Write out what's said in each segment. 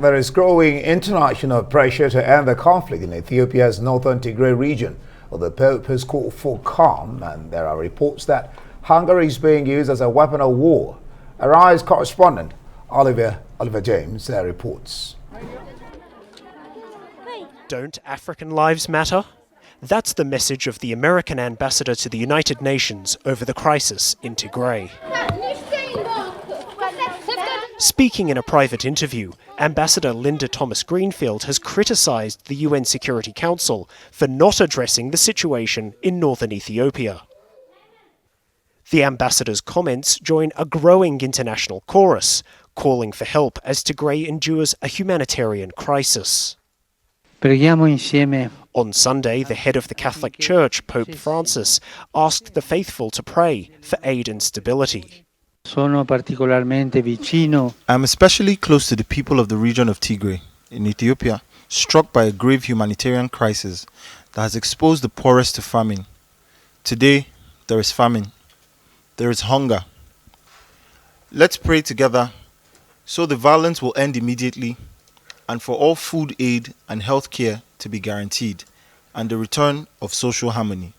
There is growing international pressure to end the conflict in Ethiopia's northern Tigray region. Well, the Pope has called for calm, and there are reports that hunger is being used as a weapon of war. Arise correspondent Oliver James reports. Don't African lives matter? That's the message of the American ambassador to the United Nations over the crisis in Tigray. Speaking in a private interview, Ambassador Linda Thomas-Greenfield has criticised the UN Security Council for not addressing the situation in northern Ethiopia. The ambassador's comments join a growing international chorus, calling for help as Tigray endures a humanitarian crisis. On Sunday, the head of the Catholic Church, Pope Francis, asked the faithful to pray for aid and stability. I'm especially close to the people of the region of Tigray, in Ethiopia, struck by a grave humanitarian crisis that has exposed the poorest to famine. Today, there is famine. There is hunger. Let's pray together so the violence will end immediately and for all food aid and health care to be guaranteed and the return of social harmony.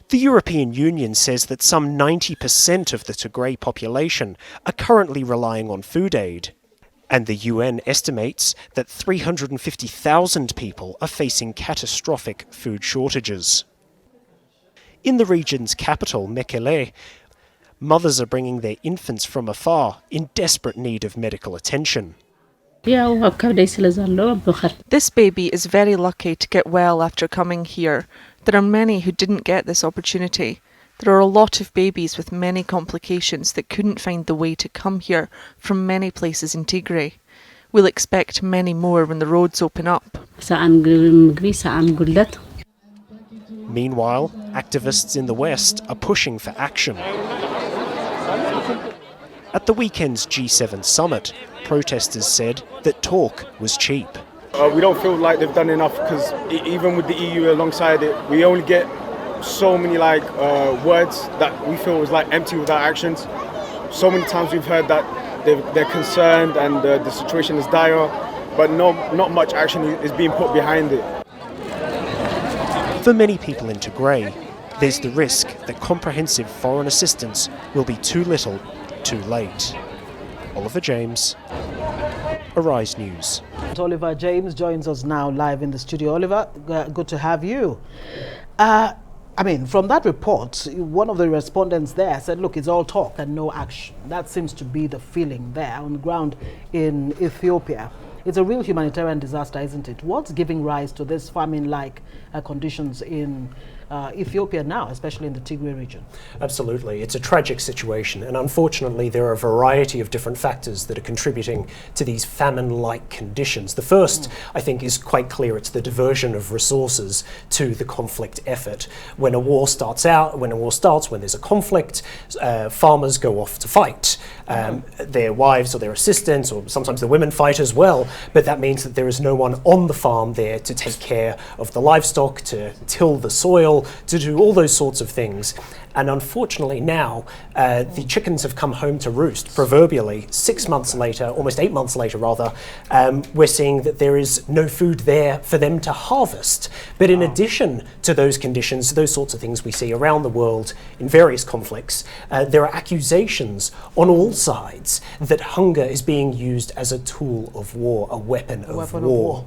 The European Union says that some 90% of the Tigray population are currently relying on food aid, and the UN estimates that 350,000 people are facing catastrophic food shortages. In the region's capital, Mekelle, mothers are bringing their infants from afar in desperate need of medical attention. This baby is very lucky to get well after coming here. There are many who didn't get this opportunity. There are a lot of babies with many complications that couldn't find the way to come here from many places in Tigray. We'll expect many more when the roads open up. Meanwhile, activists in the West are pushing for action. At the weekend's G7 summit, protesters said that talk was cheap. We don't feel like they've done enough because even with the EU alongside it, we only get so many words that we feel is empty without actions. So many times we've heard that they're concerned and the situation is dire, but not much action is being put behind it. For many people in Tigray, there's the risk that comprehensive foreign assistance will be too little, too late. Oliver James, Arise News. Oliver James joins us now live in the studio. Oliver, good to have you. From that report, one of the respondents there said, look, it's all talk and no action. That seems to be the feeling there on the ground in Ethiopia. It's a real humanitarian disaster, isn't it? What's giving rise to this famine-like conditions in Ethiopia now, especially in the Tigray region? Absolutely. It's a tragic situation, and unfortunately there are a variety of different factors that are contributing to these famine-like conditions. The first, I think, is quite clear. It's the diversion of resources to the conflict effort. When a war starts, when there's a conflict, farmers go off to fight. Their wives or their assistants, or sometimes the women fight as well, but that means that there is no one on the farm there to take care of the livestock, to till the soil, to do all those sorts of things. And unfortunately now, the chickens have come home to roost, proverbially. 6 months later, almost 8 months later rather, we're seeing that there is no food there for them to harvest. But in addition to those conditions, those sorts of things we see around the world in various conflicts, there are accusations on all sides that hunger is being used as a tool of war, a weapon of war.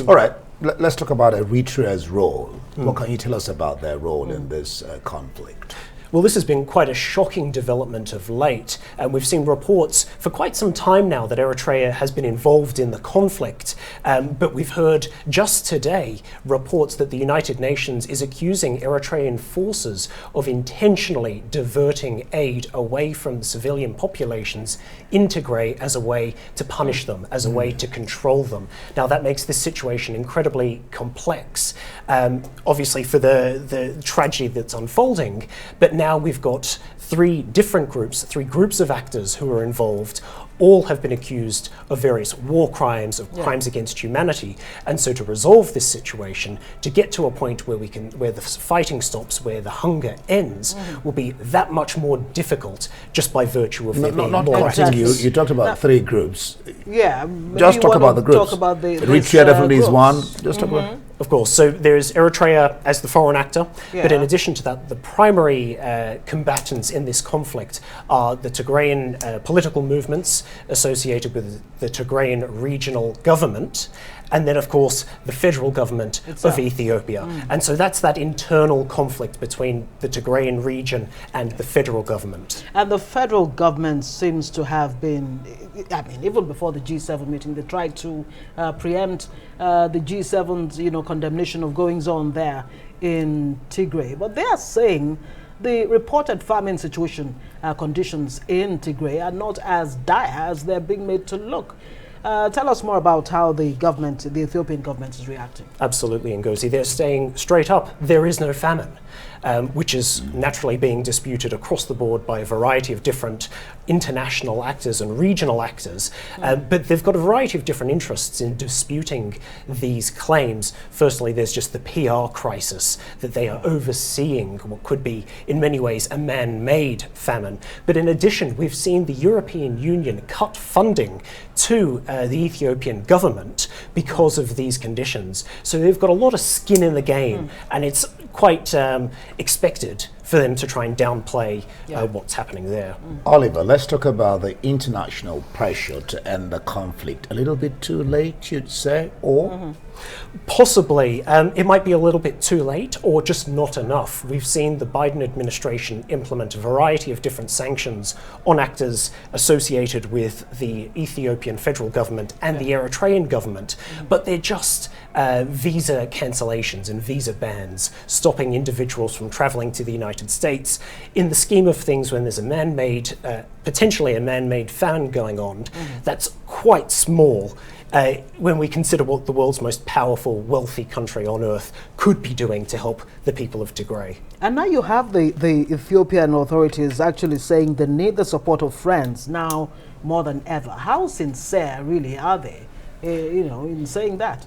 All right. Let's talk about Eritrea's role. What can you tell us about their role in this conflict? Well, this has been quite a shocking development of late, and we've seen reports for quite some time now that Eritrea has been involved in the conflict, but we've heard just today reports that the United Nations is accusing Eritrean forces of intentionally diverting aid away from civilian populations in Tigray as a way to punish them, as a way to control them. Now that makes this situation incredibly complex, obviously for the tragedy that's unfolding, but now we've got three groups of actors who are involved, all have been accused of various war crimes, of crimes against humanity. And so to resolve this situation, to get to a point where where the fighting stops, where the hunger ends, will be that much more difficult just by virtue of there being more activities. You talked about three groups. Yeah. Just talk about the groups. Talk about Eritrea definitely is one. Just talk about. Of course, so there's Eritrea as the foreign actor, but in addition to that, the primary combatants in this conflict are the Tigrayan political movements associated with the Tigrayan regional government, and then of course the federal government of Ethiopia. And so that's that internal conflict between the Tigrayan region and the federal government. And the federal government seems to have been, I mean, even before the G7 meeting, they tried to preempt the G7's, condemnation of goings on there in Tigray. But they are saying the reported famine situation conditions in Tigray are not as dire as they're being made to look. Tell us more about how the Ethiopian government is reacting. Absolutely, Ngozi. They're saying straight up, there is no famine, which is naturally being disputed across the board by a variety of different international actors and regional actors. But they've got a variety of different interests in disputing these claims. Firstly, there's just the PR crisis that they are overseeing what could be, in many ways, a man-made famine. But in addition, we've seen the European Union cut funding to the Ethiopian government because of these conditions. So they've got a lot of skin in the game, and it's quite expected for them to try and downplay what's happening there. Oliver, let's talk about the international pressure to end the conflict. A little bit too late, you'd say, or? Possibly. It might be a little bit too late or just not enough. We've seen the Biden administration implement a variety of different sanctions on actors associated with the Ethiopian federal government and the Eritrean government, but they're just visa cancellations and visa bans, stopping individuals from traveling to the United States. In the scheme of things, when there's a man-made, potentially a man-made famine going on, that's quite small. When we consider what the world's most powerful, wealthy country on earth could be doing to help the people of Tigray. And now you have the Ethiopian authorities actually saying they need the support of friends now more than ever. How sincere really are they, in saying that?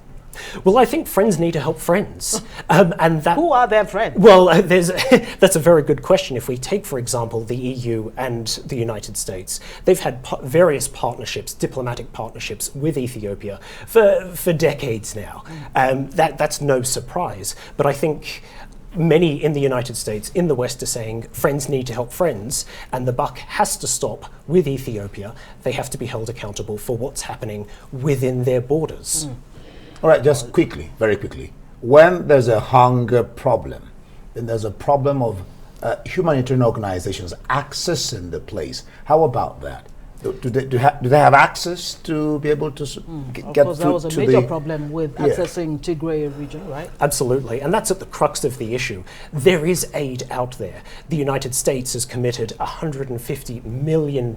Well, I think friends need to help friends. And that, who are their friends? Well, that's a very good question. If we take, for example, the EU and the United States, they've had various partnerships, diplomatic partnerships with Ethiopia for decades now. That's no surprise. But I think many in the United States, in the West, are saying friends need to help friends, and the buck has to stop with Ethiopia. They have to be held accountable for what's happening within their borders. All right, just quickly, very quickly. When there's a hunger problem, then there's a problem of humanitarian organizations accessing the place. How about that? Do they have access to be able to get Of course, food that was a to major the problem with accessing Tigray region, right? Absolutely, and that's at the crux of the issue. There is aid out there. The United States has committed $150 million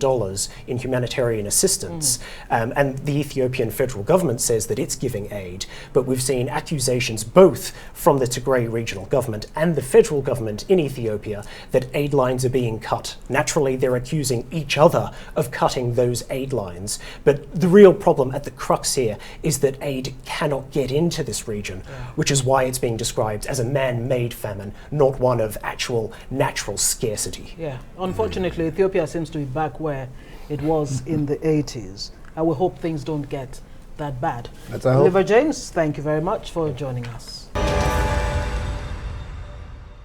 in humanitarian assistance, and the Ethiopian federal government says that it's giving aid, but we've seen accusations both from the Tigray regional government and the federal government in Ethiopia that aid lines are being cut. Naturally, they're accusing each other of cutting those aid lines, but the real problem at the crux here is that aid cannot get into this region, which is why it's being described as a man-made famine, not one of actual natural scarcity. Yeah, unfortunately, Ethiopia seems to be back where it was in the 80s. I will hope things don't get that bad. That's our hope. Oliver James, thank you very much for joining us.